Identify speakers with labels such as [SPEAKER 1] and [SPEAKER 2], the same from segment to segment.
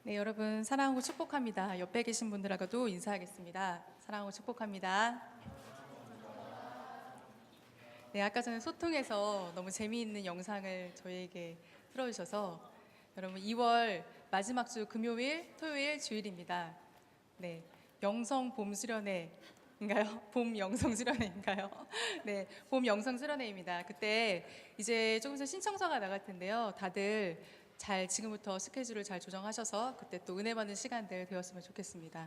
[SPEAKER 1] 네, 여러분 사랑하고 축복합니다. 옆에 계신 분들하고도 인사하겠습니다. 사랑하고 축복합니다. 네, 아까 전에 소통해서 너무 재미있는 영상을 저희에게 틀어주셔서 여러분 2월 마지막 주 금요일, 토요일, 주일입니다. 네, 영성 봄 수련회인가요? 봄 영성 수련회인가요? 네, 봄 영성 수련회입니다. 그때 이제 조금 있으면 신청서가 나갈 텐데요. 다들 잘 지금부터 스케줄을 잘 조정하셔서 그때 또 은혜 받는 시간들 되었으면 좋겠습니다.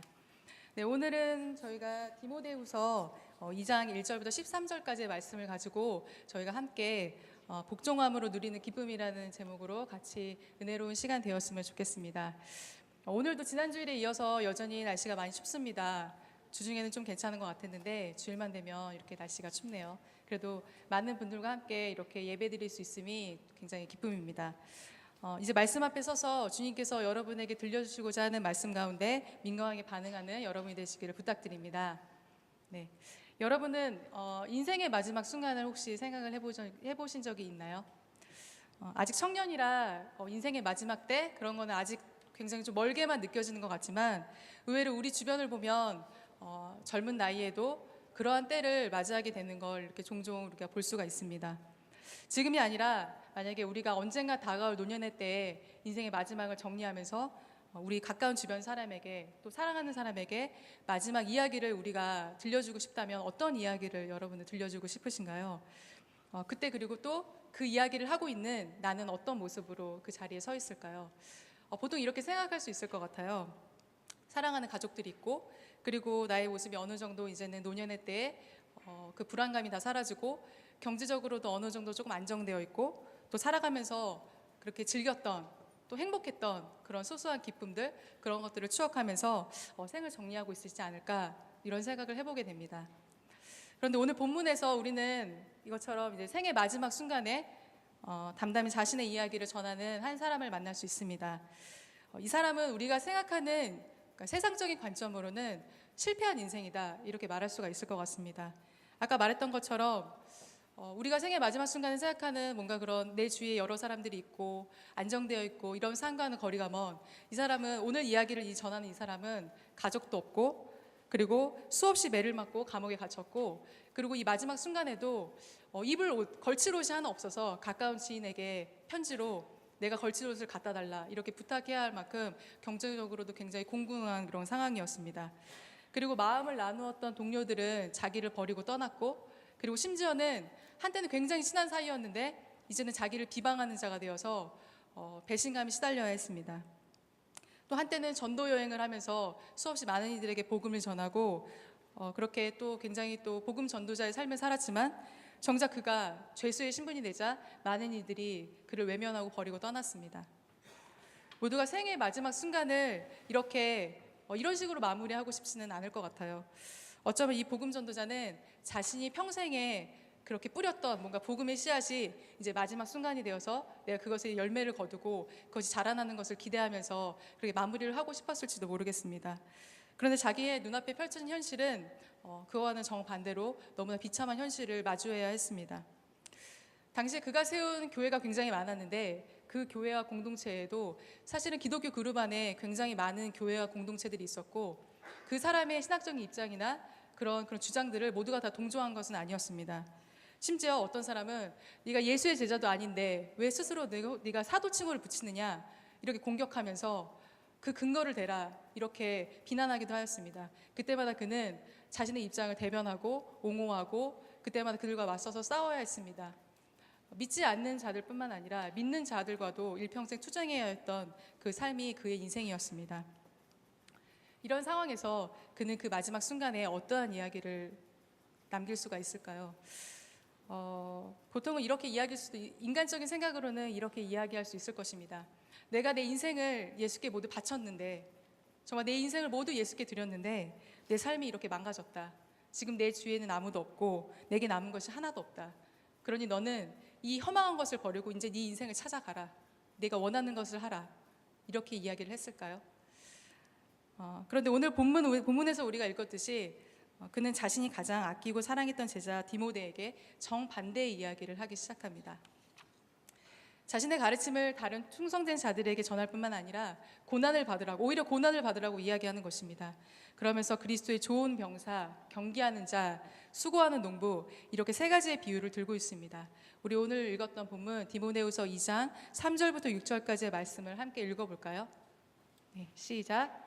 [SPEAKER 1] 네, 오늘은 저희가 디모데후서 2장 1절부터 13절까지의 말씀을 가지고 저희가 함께 복종함으로 누리는 기쁨이라는 제목으로 같이 은혜로운 시간 되었으면 좋겠습니다. 오늘도 지난주일에 이어서 여전히 날씨가 많이 춥습니다. 주중에는 좀 괜찮은 것 같았는데 주일만 되면 이렇게 날씨가 춥네요. 그래도 많은 분들과 함께 이렇게 예배 드릴 수 있음이 굉장히 기쁨입니다. 이제 말씀 앞에 서서 주님께서 여러분에게 들려주시고자 하는 말씀 가운데 민감하게 반응하는 여러분이 되시기를 부탁드립니다. 네, 여러분은 인생의 마지막 순간을 혹시 생각을 해보신 적이 있나요? 아직 청년이라 인생의 마지막 때 그런 거는 아직 굉장히 좀 멀게만 느껴지는 것 같지만 의외로 우리 주변을 보면 젊은 나이에도 그러한 때를 맞이하게 되는 걸 이렇게 종종 우리가 볼 수가 있습니다. 지금이 아니라 만약에 우리가 언젠가 다가올 노년의 때에 인생의 마지막을 정리하면서 우리 가까운 주변 사람에게 또 사랑하는 사람에게 마지막 이야기를 우리가 들려주고 싶다면 어떤 이야기를 여러분은 들려주고 싶으신가요? 그때 그리고 또 그 이야기를 하고 있는 나는 어떤 모습으로 그 자리에 서 있을까요? 보통 이렇게 생각할 수 있을 것 같아요. 사랑하는 가족들이 있고 그리고 나의 모습이 어느 정도 이제는 노년의 때에 그 불안감이 다 사라지고 경제적으로도 어느 정도 조금 안정되어 있고 또 살아가면서 그렇게 즐겼던 또 행복했던 그런 소소한 기쁨들 그런 것들을 추억하면서 생을 정리하고 있지 않을까 이런 생각을 해보게 됩니다. 그런데 오늘 본문에서 우리는 이것처럼 이제 생의 마지막 순간에 담담히 자신의 이야기를 전하는 한 사람을 만날 수 있습니다. 이 사람은 우리가 생각하는 그러니까 세상적인 관점으로는 실패한 인생이다 이렇게 말할 수가 있을 것 같습니다. 아까 말했던 것처럼 우리가 생의 마지막 순간을 생각하는 뭔가 그런 내 주위에 여러 사람들이 있고 안정되어 있고 이런 삶과는 거리가 먼 이 사람은 오늘 이야기를 전하는 이 사람은 가족도 없고 그리고 수없이 매를 맞고 감옥에 갇혔고 그리고 이 마지막 순간에도 걸칠 옷이 하나 없어서 가까운 지인에게 편지로 내가 걸칠 옷을 갖다 달라 이렇게 부탁해야 할 만큼 경제적으로도 굉장히 공공한 그런 상황이었습니다. 그리고 마음을 나누었던 동료들은 자기를 버리고 떠났고 그리고 심지어는 한때는 굉장히 친한 사이였는데 이제는 자기를 비방하는 자가 되어서 배신감이 시달려야 했습니다. 또 한때는 전도 여행을 하면서 수없이 많은 이들에게 복음을 전하고 그렇게 또 굉장히 또 복음 전도자의 삶을 살았지만 정작 그가 죄수의 신분이 되자 많은 이들이 그를 외면하고 버리고 떠났습니다. 모두가 생의 마지막 순간을 이렇게 이런 식으로 마무리하고 싶지는 않을 것 같아요. 어쩌면 이 복음 전도자는 자신이 평생에 그렇게 뿌렸던 뭔가 복음의 씨앗이 이제 마지막 순간이 되어서 내가 그것의 열매를 거두고 그것이 자라나는 것을 기대하면서 그렇게 마무리를 하고 싶었을지도 모르겠습니다. 그런데 자기의 눈앞에 펼쳐진 현실은 그와는 정반대로 너무나 비참한 현실을 마주해야 했습니다. 당시에 그가 세운 교회가 굉장히 많았는데 그 교회와 공동체에도 사실은 기독교 그룹 안에 굉장히 많은 교회와 공동체들이 있었고 그 사람의 신학적인 입장이나 그런 주장들을 모두가 다 동조한 것은 아니었습니다. 심지어 어떤 사람은 네가 예수의 제자도 아닌데 왜 스스로 네가 사도 칭호를 붙이느냐 이렇게 공격하면서 그 근거를 대라 이렇게 비난하기도 하였습니다. 그때마다 그는 자신의 입장을 대변하고 옹호하고 그때마다 그들과 맞서서 싸워야 했습니다. 믿지 않는 자들뿐만 아니라 믿는 자들과도 일평생 투쟁해야 했던 그 삶이 그의 인생이었습니다. 이런 상황에서 그는 그 마지막 순간에 어떠한 이야기를 남길 수가 있을까요? 보통은 이렇게 이야기할 수도 인간적인 생각으로는 이렇게 이야기할 수 있을 것입니다. 내가 내 인생을 예수께 모두 바쳤는데 정말 내 인생을 모두 예수께 드렸는데 내 삶이 이렇게 망가졌다. 지금 내 주위에는 아무도 없고 내게 남은 것이 하나도 없다. 그러니 너는 이 허망한 것을 버리고 이제 네 인생을 찾아가라. 내가 원하는 것을 하라. 이렇게 이야기를 했을까요? 그런데 오늘 본문에서 우리가 읽었듯이 그는 자신이 가장 아끼고 사랑했던 제자 디모데에게 정반대의 이야기를 하기 시작합니다. 자신의 가르침을 다른 충성된 자들에게 전할 뿐만 아니라 고난을 받으라고, 오히려 고난을 받으라고 이야기하는 것입니다. 그러면서 그리스도의 좋은 병사, 경계하는 자, 수고하는 농부, 이렇게 세 가지의 비유를 들고 있습니다. 우리 오늘 읽었던 본문 디모데후서 2장 3절부터 6절까지의 말씀을 함께 읽어볼까요? 네, 시작.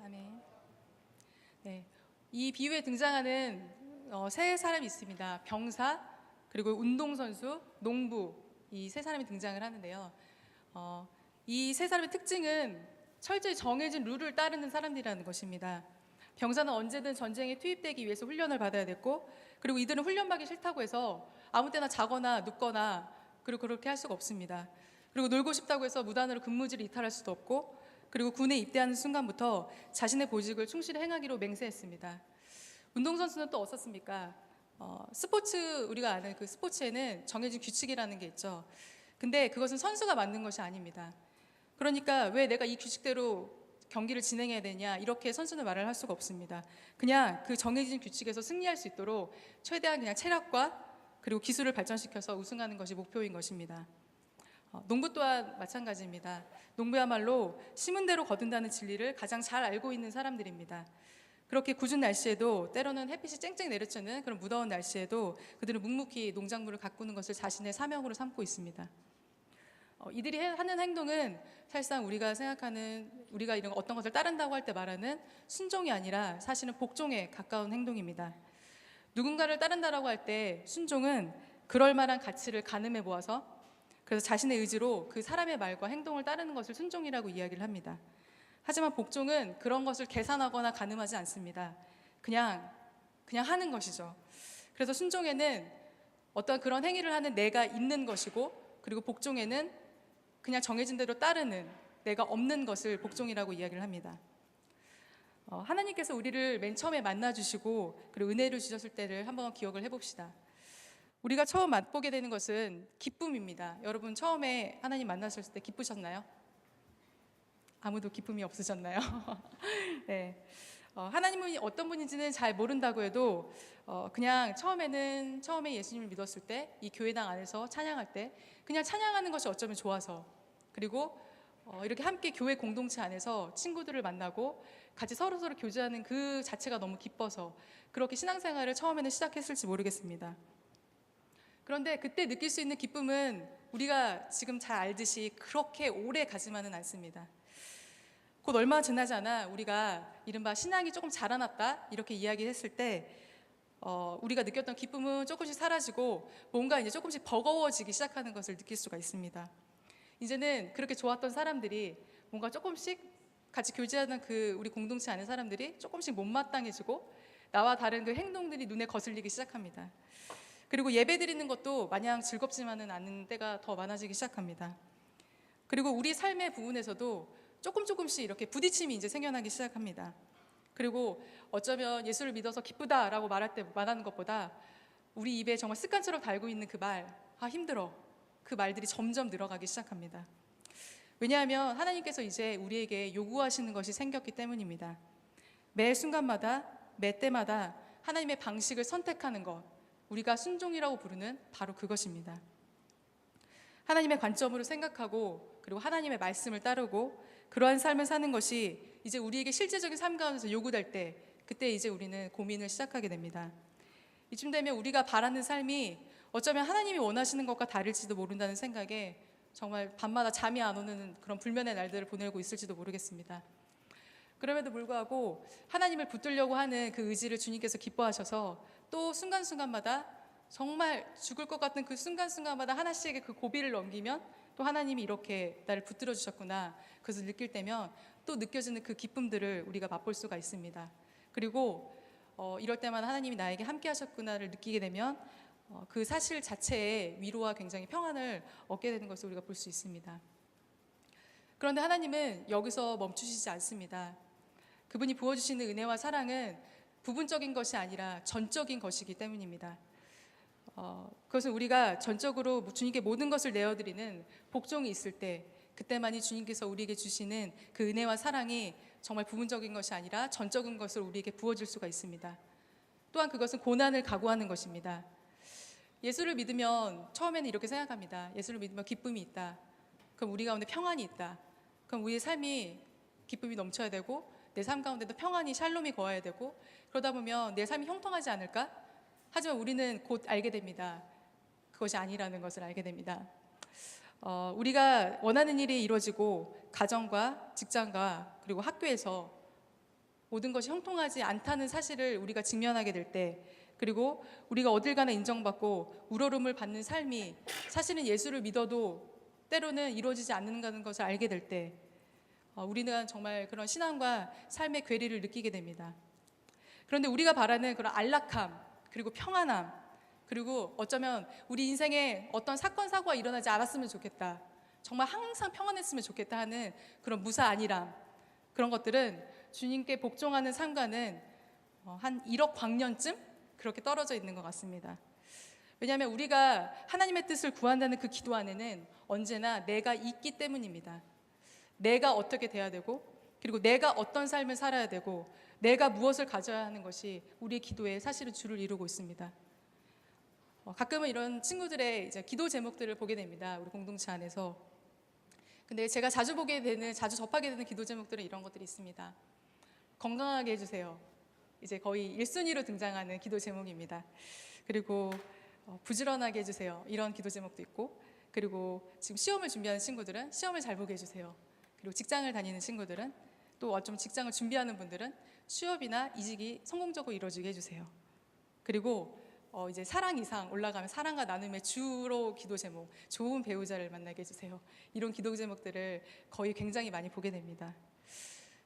[SPEAKER 1] 아멘. 네, 이 비유에 등장하는 세 사람이 있습니다. 병사, 그리고 운동선수, 농부, 이 세 사람이 등장을 하는데요. 이 세 사람의 특징은 철저히 정해진 룰을 따르는 사람들이라는 것입니다. 병사는 언제든 전쟁에 투입되기 위해서 훈련을 받아야 됐고, 그리고 이들은 훈련받기 싫다고 해서 아무 때나 자거나 눕거나 그리고 그렇게 할 수가 없습니다. 그리고 놀고 싶다고 해서 무단으로 근무지를 이탈할 수도 없고, 그리고 군에 입대하는 순간부터 자신의 보직을 충실히 행하기로 맹세했습니다. 운동선수는 또 어떻습니까? 스포츠, 우리가 아는 그 스포츠에는 정해진 규칙이라는 게 있죠. 근데 그것은 선수가 만든 것이 아닙니다. 그러니까 왜 내가 이 규칙대로 경기를 진행해야 되냐, 이렇게 선수는 말을 할 수가 없습니다. 그냥 그 정해진 규칙에서 승리할 수 있도록 최대한 그냥 체력과 그리고 기술을 발전시켜서 우승하는 것이 목표인 것입니다. 농부 또한 마찬가지입니다. 농부야말로 심은 대로 거둔다는 진리를 가장 잘 알고 있는 사람들입니다. 그렇게 궂은 날씨에도, 때로는 햇빛이 쨍쨍 내리쬐는 그런 무더운 날씨에도 그들은 묵묵히 농작물을 가꾸는 것을 자신의 사명으로 삼고 있습니다. 이들이 하는 행동은 사실상 우리가 생각하는, 우리가 이런 어떤 것을 따른다고 할 때 말하는 순종이 아니라 사실은 복종에 가까운 행동입니다. 누군가를 따른다라고 할 때 순종은 그럴 만한 가치를 가늠해 보아서, 그래서 자신의 의지로 그 사람의 말과 행동을 따르는 것을 순종이라고 이야기를 합니다. 하지만 복종은 그런 것을 계산하거나 가늠하지 않습니다. 그냥 하는 것이죠. 그래서 순종에는 어떤 그런 행위를 하는 내가 있는 것이고, 그리고 복종에는 그냥 정해진 대로 따르는 내가 없는 것을 복종이라고 이야기를 합니다. 하나님께서 우리를 맨 처음에 만나주시고 그리고 은혜를 주셨을 때를 한번 기억을 해봅시다. 우리가 처음 맛보게 되는 것은 기쁨입니다. 여러분 처음에 하나님 만나셨을 때 기쁘셨나요? 아무도 기쁨이 없으셨나요? 네. 하나님은 어떤 분인지는 잘 모른다고 해도 그냥 처음에 예수님을 믿었을 때 이 교회당 안에서 찬양할 때 그냥 찬양하는 것이 어쩌면 좋아서, 그리고 이렇게 함께 교회 공동체 안에서 친구들을 만나고 같이 서로서로 교제하는 그 자체가 너무 기뻐서 그렇게 신앙생활을 처음에는 시작했을지 모르겠습니다. 그런데 그때 느낄 수 있는 기쁨은 우리가 지금 잘 알듯이 그렇게 오래 가지만은 않습니다. 곧 얼마 지나지 않아 우리가 이른바 신앙이 조금 자라났다 이렇게 이야기했을 때 우리가 느꼈던 기쁨은 조금씩 사라지고 뭔가 이제 조금씩 버거워지기 시작하는 것을 느낄 수가 있습니다. 이제는 그렇게 좋았던 사람들이 뭔가 조금씩 같이 교제하는 그 우리 공동체 안에 사람들이 조금씩 못마땅해지고 나와 다른 그 행동들이 눈에 거슬리기 시작합니다. 그리고 예배 드리는 것도 마냥 즐겁지만은 않은 때가 더 많아지기 시작합니다. 그리고 우리 삶의 부분에서도 조금씩 이렇게 부딪힘이 이제 생겨나기 시작합니다. 그리고 어쩌면 예수를 믿어서 기쁘다라고 말하는 것보다 우리 입에 정말 습관처럼 달고 있는 그 말, 힘들어. 그 말들이 점점 늘어가기 시작합니다. 왜냐하면 하나님께서 이제 우리에게 요구하시는 것이 생겼기 때문입니다. 매 순간마다, 매 때마다 하나님의 방식을 선택하는 것, 우리가 순종이라고 부르는 바로 그것입니다. 하나님의 관점으로 생각하고 그리고 하나님의 말씀을 따르고 그러한 삶을 사는 것이 이제 우리에게 실제적인 삶 가운데서 요구될 때, 그때 이제 우리는 고민을 시작하게 됩니다. 이쯤 되면 우리가 바라는 삶이 어쩌면 하나님이 원하시는 것과 다를지도 모른다는 생각에 정말 밤마다 잠이 안 오는 그런 불면의 날들을 보내고 있을지도 모르겠습니다. 그럼에도 불구하고 하나님을 붙들려고 하는 그 의지를 주님께서 기뻐하셔서 또 순간순간마다 정말 죽을 것 같은 그 순간순간마다 하나씩의 그 고비를 넘기면 또 하나님이 이렇게 나를 붙들어 주셨구나, 그것을 느낄 때면 또 느껴지는 그 기쁨들을 우리가 맛볼 수가 있습니다. 그리고 이럴 때만 하나님이 나에게 함께 하셨구나를 느끼게 되면 그 사실 자체에 위로와 굉장히 평안을 얻게 되는 것을 우리가 볼 수 있습니다. 그런데 하나님은 여기서 멈추시지 않습니다. 그분이 부어주시는 은혜와 사랑은 부분적인 것이 아니라 전적인 것이기 때문입니다. 그것은 우리가 전적으로 주님께 모든 것을 내어드리는 복종이 있을 때, 그때만이 주님께서 우리에게 주시는 그 은혜와 사랑이 정말 부분적인 것이 아니라 전적인 것을 우리에게 부어줄 수가 있습니다. 또한 그것은 고난을 각오하는 것입니다. 예수를 믿으면 처음에는 이렇게 생각합니다. 예수를 믿으면 기쁨이 있다. 그럼 우리 가운데 평안이 있다. 그럼 우리의 삶이 기쁨이 넘쳐야 되고 내 삶 가운데도 평안이 샬롬이 거해야 되고, 그러다 보면 내 삶이 형통하지 않을까? 하지만 우리는 곧 알게 됩니다. 그것이 아니라는 것을 알게 됩니다. 우리가 원하는 일이 이루어지고 가정과 직장과 그리고 학교에서 모든 것이 형통하지 않다는 사실을 우리가 직면하게 될 때, 그리고 우리가 어딜 가나 인정받고 우러름을 받는 삶이 사실은 예수를 믿어도 때로는 이루어지지 않는다는 것을 알게 될 때, 우리는 정말 그런 신앙과 삶의 괴리를 느끼게 됩니다. 그런데 우리가 바라는 그런 안락함, 그리고 평안함, 그리고 어쩌면 우리 인생에 어떤 사건 사고가 일어나지 않았으면 좋겠다, 정말 항상 평안했으면 좋겠다 하는 그런 무사 안일함, 그런 것들은 주님께 복종하는 삶과는 한 1억 광년쯤 그렇게 떨어져 있는 것 같습니다. 왜냐하면 우리가 하나님의 뜻을 구한다는 그 기도 안에는 언제나 내가 있기 때문입니다. 내가 어떻게 돼야 되고, 그리고 내가 어떤 삶을 살아야 되고, 내가 무엇을 가져야 하는 것이 우리의 기도에 사실은 주를 이루고 있습니다. 가끔은 이런 친구들의 이제 기도 제목들을 보게 됩니다. 우리 공동체 안에서. 근데 제가 자주 접하게 되는 기도 제목들은 이런 것들이 있습니다. 건강하게 해주세요. 이제 거의 1순위로 등장하는 기도 제목입니다. 그리고 부지런하게 해주세요. 이런 기도 제목도 있고, 그리고 지금 시험을 준비하는 친구들은 시험을 잘 보게 해주세요. 그리고 직장을 다니는 친구들은, 또 좀 직장을 준비하는 분들은 취업이나 이직이 성공적으로 이루어지게 해주세요. 그리고 이제 사랑 이상 올라가면 사랑과 나눔의 주로 기도 제목, 좋은 배우자를 만나게 해주세요. 이런 기도 제목들을 거의 굉장히 많이 보게 됩니다.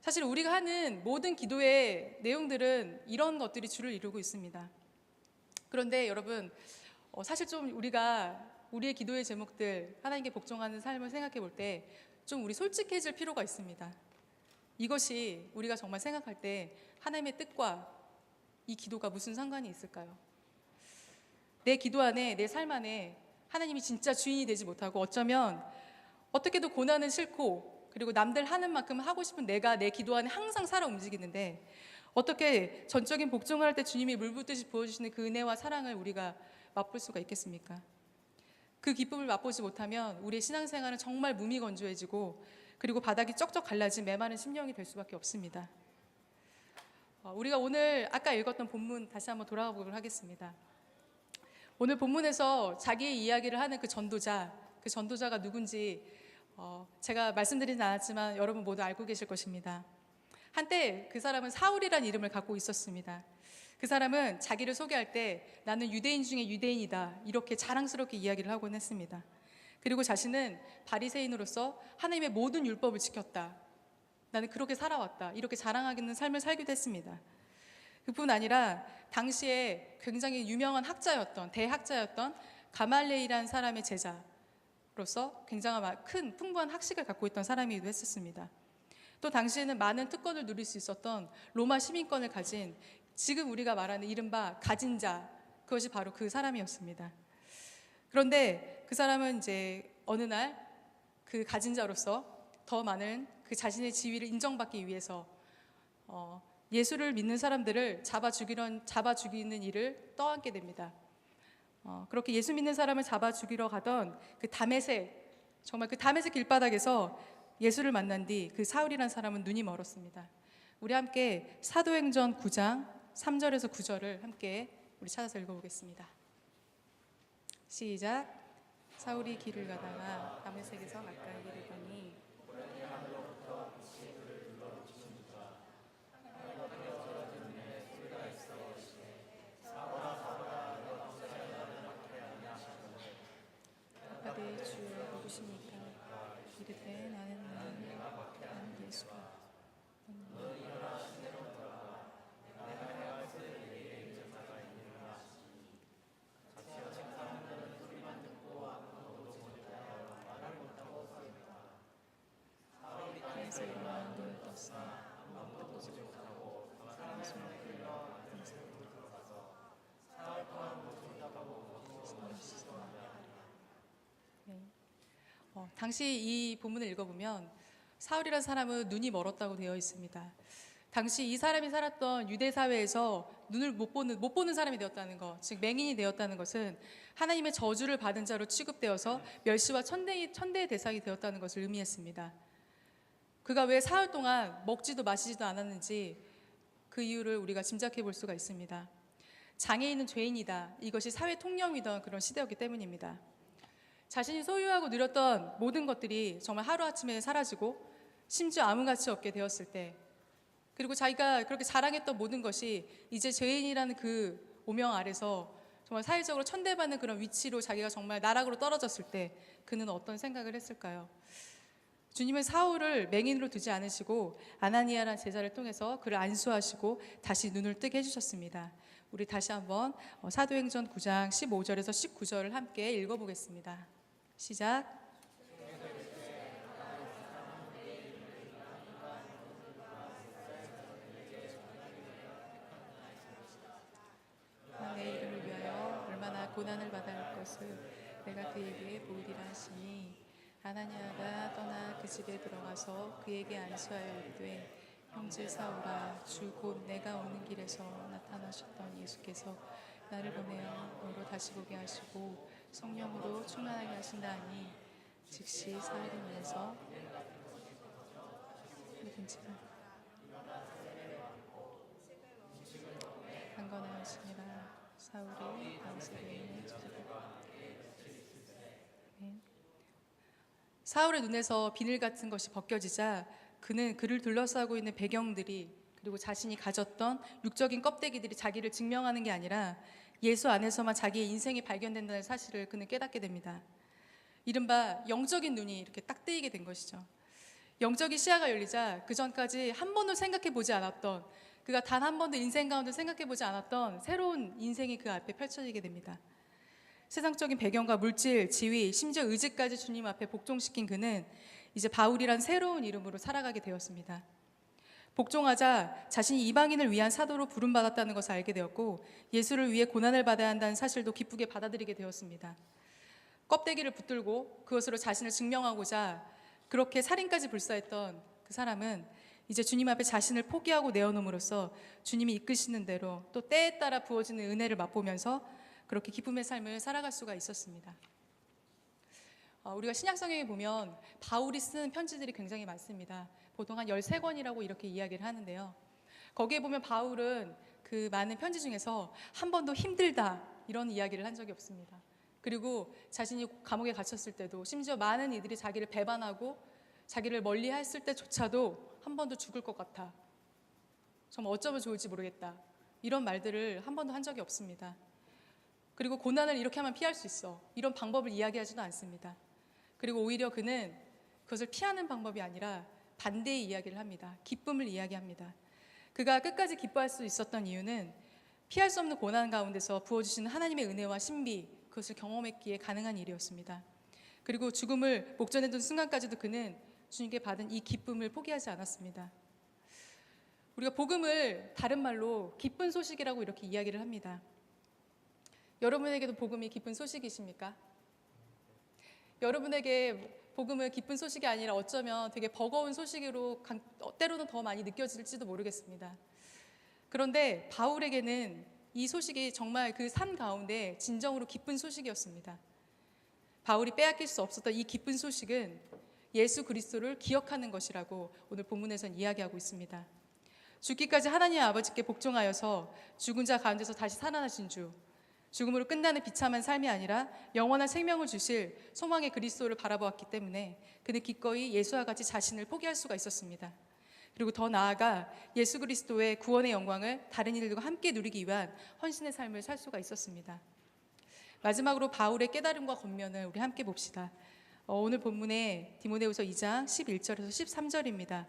[SPEAKER 1] 사실 우리가 하는 모든 기도의 내용들은 이런 것들이 주를 이루고 있습니다. 그런데 여러분, 사실 좀 우리의 기도의 제목들, 하나님께 복종하는 삶을 생각해 볼 때 좀 우리 솔직해질 필요가 있습니다. 이것이 우리가 정말 생각할 때 하나님의 뜻과 이 기도가 무슨 상관이 있을까요? 내 기도 안에, 내 삶 안에 하나님이 진짜 주인이 되지 못하고, 어쩌면 어떻게도 고난은 싫고, 그리고 남들 하는 만큼 하고 싶은 내가 내 기도 안에 항상 살아 움직이는데, 어떻게 전적인 복종을 할 때 주님이 물붓듯이 부어주시는 그 은혜와 사랑을 우리가 맛볼 수가 있겠습니까? 그 기쁨을 맛보지 못하면 우리의 신앙생활은 정말 무미건조해지고, 그리고 바닥이 쩍쩍 갈라진 메마른 심령이 될 수밖에 없습니다. 우리가 오늘 아까 읽었던 본문 다시 한번 돌아가 보도록 하겠습니다. 오늘 본문에서 자기의 이야기를 하는 그 전도자가 누군지 제가 말씀드리진 않았지만 여러분 모두 알고 계실 것입니다. 한때 그 사람은 사울이라는 이름을 갖고 있었습니다. 그 사람은 자기를 소개할 때 나는 유대인 중에 유대인이다, 이렇게 자랑스럽게 이야기를 하곤 했습니다. 그리고 자신은 바리새인으로서 하나님의 모든 율법을 지켰다, 나는 그렇게 살아왔다, 이렇게 자랑하는 삶을 살기도 했습니다. 그뿐 아니라 당시에 굉장히 유명한 대학자였던 가말레이라는 사람의 제자로서 굉장히 큰 풍부한 학식을 갖고 있던 사람이기도 했었습니다. 또 당시에는 많은 특권을 누릴 수 있었던 로마 시민권을 가진, 지금 우리가 말하는 이른바 가진 자, 그것이 바로 그 사람이었습니다. 그런데 그 사람은 이제 어느 날 그 가진 자로서 더 많은 그 자신의 지위를 인정받기 위해서 예수를 믿는 사람들을 잡아 죽이는 일을 떠안게 됩니다. 그렇게 예수 믿는 사람을 잡아 죽이러 가던 그 다메섹 길바닥에서 예수를 만난 뒤 그 사울이라는 사람은 눈이 멀었습니다. 우리 함께 사도행전 9장 3절에서 9절을 함께 우리 찾아서 읽어보겠습니다. 시작. 사울이 길을 가다가 다메섹에서 가까이 이르더니 가되 주여 누구십니까? 이르되 나는 예수라. 당시 이 본문을 읽어보면 사울이라는 사람은 눈이 멀었다고 되어 있습니다. 당시 이 사람이 살았던 유대 사회에서 눈을 못 보는 사람이 되었다는 것, 즉 맹인이 되었다는 것은 하나님의 저주를 받은 자로 취급되어서 멸시와 천대의 대상이 되었다는 것을 의미했습니다. 그가 왜 사흘 동안 먹지도 마시지도 않았는지 그 이유를 우리가 짐작해 볼 수가 있습니다. 장애인은 죄인이다. 이것이 사회 통념이던 그런 시대였기 때문입니다. 자신이 소유하고 누렸던 모든 것들이 정말 하루아침에 사라지고 심지어 아무 가치 없게 되었을 때, 그리고 자기가 그렇게 자랑했던 모든 것이 이제 죄인이라는 그 오명 아래서 정말 사회적으로 천대받는 그런 위치로 자기가 정말 나락으로 떨어졌을 때 그는 어떤 생각을 했을까요? 주님은 사울을 맹인으로 두지 않으시고 아나니아라는 제자를 통해서 그를 안수하시고 다시 눈을 뜨게 해주셨습니다. 우리 다시 한번 사도행전 9장 15절에서 19절을 함께 읽어보겠습니다. 시작. 내 이름을 위하여 얼마나 고난을 받아야 할 것을 내가 그에게 보이리라 하시니, 아나니아가 떠나 그 집에 들어가서 그에게 안수하여 이르되, 형제 사울아, 주 곧 내가 오는 길에서 나타나셨던 예수께서 나를 보내어 너로 다시 보게 하시고 성령으로 충만하게 하신다 하니, 즉시 사울의 눈에서 강건하시니라. 사울이 다메섹에 사울의 눈에서 비늘 같은 것이 벗겨지자 그는 그를 둘러싸고 있는 배경들이, 그리고 자신이 가졌던 육적인 껍데기들이 자기를 증명하는 게 아니라 예수 안에서만 자기의 인생이 발견된다는 사실을 그는 깨닫게 됩니다. 이른바 영적인 눈이 이렇게 딱 뜨이게 된 것이죠. 영적인 시야가 열리자 그 전까지 한 번도 생각해 보지 않았던, 그가 단 한 번도 인생 가운데 생각해 보지 않았던 새로운 인생이 그 앞에 펼쳐지게 됩니다. 세상적인 배경과 물질, 지위, 심지어 의지까지 주님 앞에 복종시킨 그는 이제 바울이란 새로운 이름으로 살아가게 되었습니다. 복종하자 자신이 이방인을 위한 사도로 부름받았다는 것을 알게 되었고, 예수를 위해 고난을 받아야 한다는 사실도 기쁘게 받아들이게 되었습니다. 껍데기를 붙들고 그것으로 자신을 증명하고자 그렇게 살인까지 불사했던 그 사람은 이제 주님 앞에 자신을 포기하고 내어놓음으로써 주님이 이끄시는 대로 또 때에 따라 부어지는 은혜를 맛보면서 그렇게 기쁨의 삶을 살아갈 수가 있었습니다. 우리가 신약성경에 보면 바울이 쓴 편지들이 굉장히 많습니다. 보통 한 13권이라고 이렇게 이야기를 하는데요. 거기에 보면 바울은 그 많은 편지 중에서 한 번도 힘들다 이런 이야기를 한 적이 없습니다. 그리고 자신이 감옥에 갇혔을 때도, 심지어 많은 이들이 자기를 배반하고 자기를 멀리 했을 때조차도 한 번도 죽을 것 같아, 정말 어쩌면 좋을지 모르겠다, 이런 말들을 한 번도 한 적이 없습니다. 그리고 고난을 이렇게 하면 피할 수 있어, 이런 방법을 이야기하지도 않습니다. 그리고 오히려 그는 그것을 피하는 방법이 아니라 반대의 이야기를 합니다. 기쁨을 이야기합니다. 그가 끝까지 기뻐할 수 있었던 이유는 피할 수 없는 고난 가운데서 부어주시는 하나님의 은혜와 신비, 그것을 경험했기에 가능한 일이었습니다. 그리고 죽음을 목전에 둔 순간까지도 그는 주님께 받은 이 기쁨을 포기하지 않았습니다. 우리가 복음을 다른 말로 기쁜 소식이라고 이렇게 이야기를 합니다. 여러분에게도 복음이 기쁜 소식이십니까? 여러분에게 복음은 기쁜 소식이 아니라 어쩌면 되게 버거운 소식으로 때로는 더 많이 느껴질지도 모르겠습니다. 그런데 바울에게는 이 소식이 정말 그 산 가운데 진정으로 기쁜 소식이었습니다. 바울이 빼앗길 수 없었던 이 기쁜 소식은 예수 그리스도를 기억하는 것이라고 오늘 본문에서는 이야기하고 있습니다. 죽기까지 하나님 아버지께 복종하여서 죽은 자 가운데서 다시 살아나신 주, 죽음으로 끝나는 비참한 삶이 아니라 영원한 생명을 주실 소망의 그리스도를 바라보았기 때문에 그는 기꺼이 예수와 같이 자신을 포기할 수가 있었습니다. 그리고 더 나아가 예수 그리스도의 구원의 영광을 다른 이들과 함께 누리기 위한 헌신의 삶을 살 수가 있었습니다. 마지막으로 바울의 깨달음과 권면을 우리 함께 봅시다. 오늘 본문에 디모데후서 2장 11절에서 13절입니다.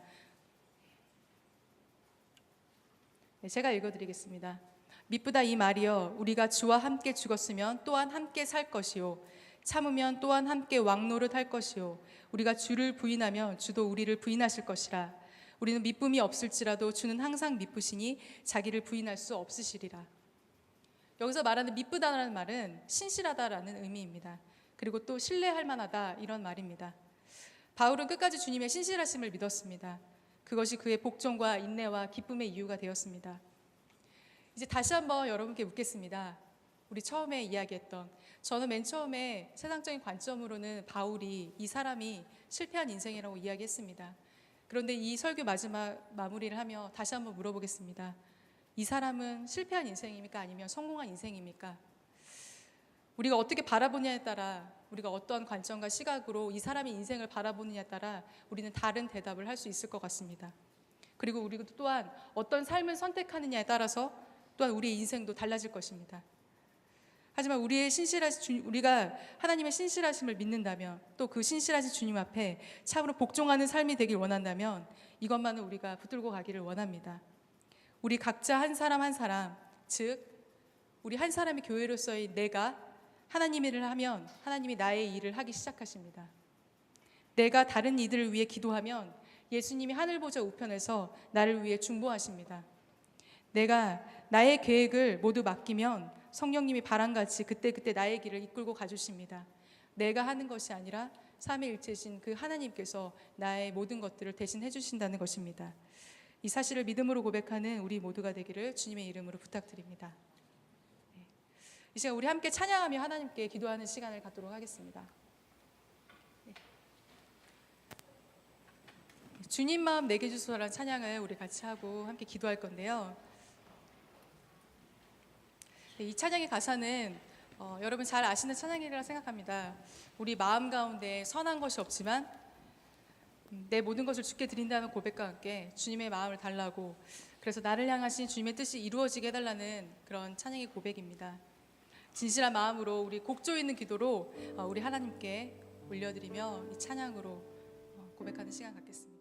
[SPEAKER 1] 제가 읽어드리겠습니다. 미쁘다 이 말이여, 우리가 주와 함께 죽었으면 또한 함께 살 것이요, 참으면 또한 함께 왕노릇 할 것이요, 우리가 주를 부인하면 주도 우리를 부인하실 것이라. 우리는 미쁨이 없을지라도 주는 항상 미쁘시니 자기를 부인할 수 없으시리라. 여기서 말하는 미쁘다라는 말은 신실하다라는 의미입니다. 그리고 또 신뢰할 만하다 이런 말입니다. 바울은 끝까지 주님의 신실하심을 믿었습니다. 그것이 그의 복종과 인내와 기쁨의 이유가 되었습니다. 이제 다시 한번 여러분께 묻겠습니다. 우리 처음에 이야기했던, 저는 맨 처음에 세상적인 관점으로는 바울이, 이 사람이 실패한 인생이라고 이야기했습니다. 그런데 이 설교 마지막 마무리를 하며 다시 한번 물어보겠습니다. 이 사람은 실패한 인생입니까? 아니면 성공한 인생입니까? 우리가 어떻게 바라보느냐에 따라, 우리가 어떠한 관점과 시각으로 이 사람의 인생을 바라보느냐에 따라 우리는 다른 대답을 할 수 있을 것 같습니다. 그리고 우리도 또한 어떤 삶을 선택하느냐에 따라서 또한 우리의 인생도 달라질 것입니다. 하지만 우리가 하나님의 신실하심을 믿는다면, 또 그 신실하신 주님 앞에 참으로 복종하는 삶이 되길 원한다면 이것만은 우리가 붙들고 가기를 원합니다. 우리 각자 한 사람 한 사람, 즉 우리 한 사람의 교회로서의 내가 하나님 일을 하면 하나님이 나의 일을 하기 시작하십니다. 내가 다른 이들을 위해 기도하면 예수님이 하늘보좌 우편에서 나를 위해 중보하십니다. 내가 나의 계획을 모두 맡기면 성령님이 바람같이 그때그때 나의 길을 이끌고 가주십니다. 내가 하는 것이 아니라 삼위일체신 그 하나님께서 나의 모든 것들을 대신 해주신다는 것입니다. 이 사실을 믿음으로 고백하는 우리 모두가 되기를 주님의 이름으로 부탁드립니다. 이 시간 우리 함께 찬양하며 하나님께 기도하는 시간을 갖도록 하겠습니다. 주님 마음 내게 주소서라는 찬양을 우리 같이 하고 함께 기도할 건데요. 이 찬양의 가사는 여러분 잘 아시는 찬양이라고 생각합니다. 우리 마음 가운데 선한 것이 없지만 내 모든 것을 주께 드린다는 고백과 함께 주님의 마음을 달라고, 그래서 나를 향하신 주님의 뜻이 이루어지게 해달라는 그런 찬양의 고백입니다. 진실한 마음으로 우리 곡조 있는 기도로 우리 하나님께 올려드리며 이 찬양으로 고백하는 시간 갖겠습니다.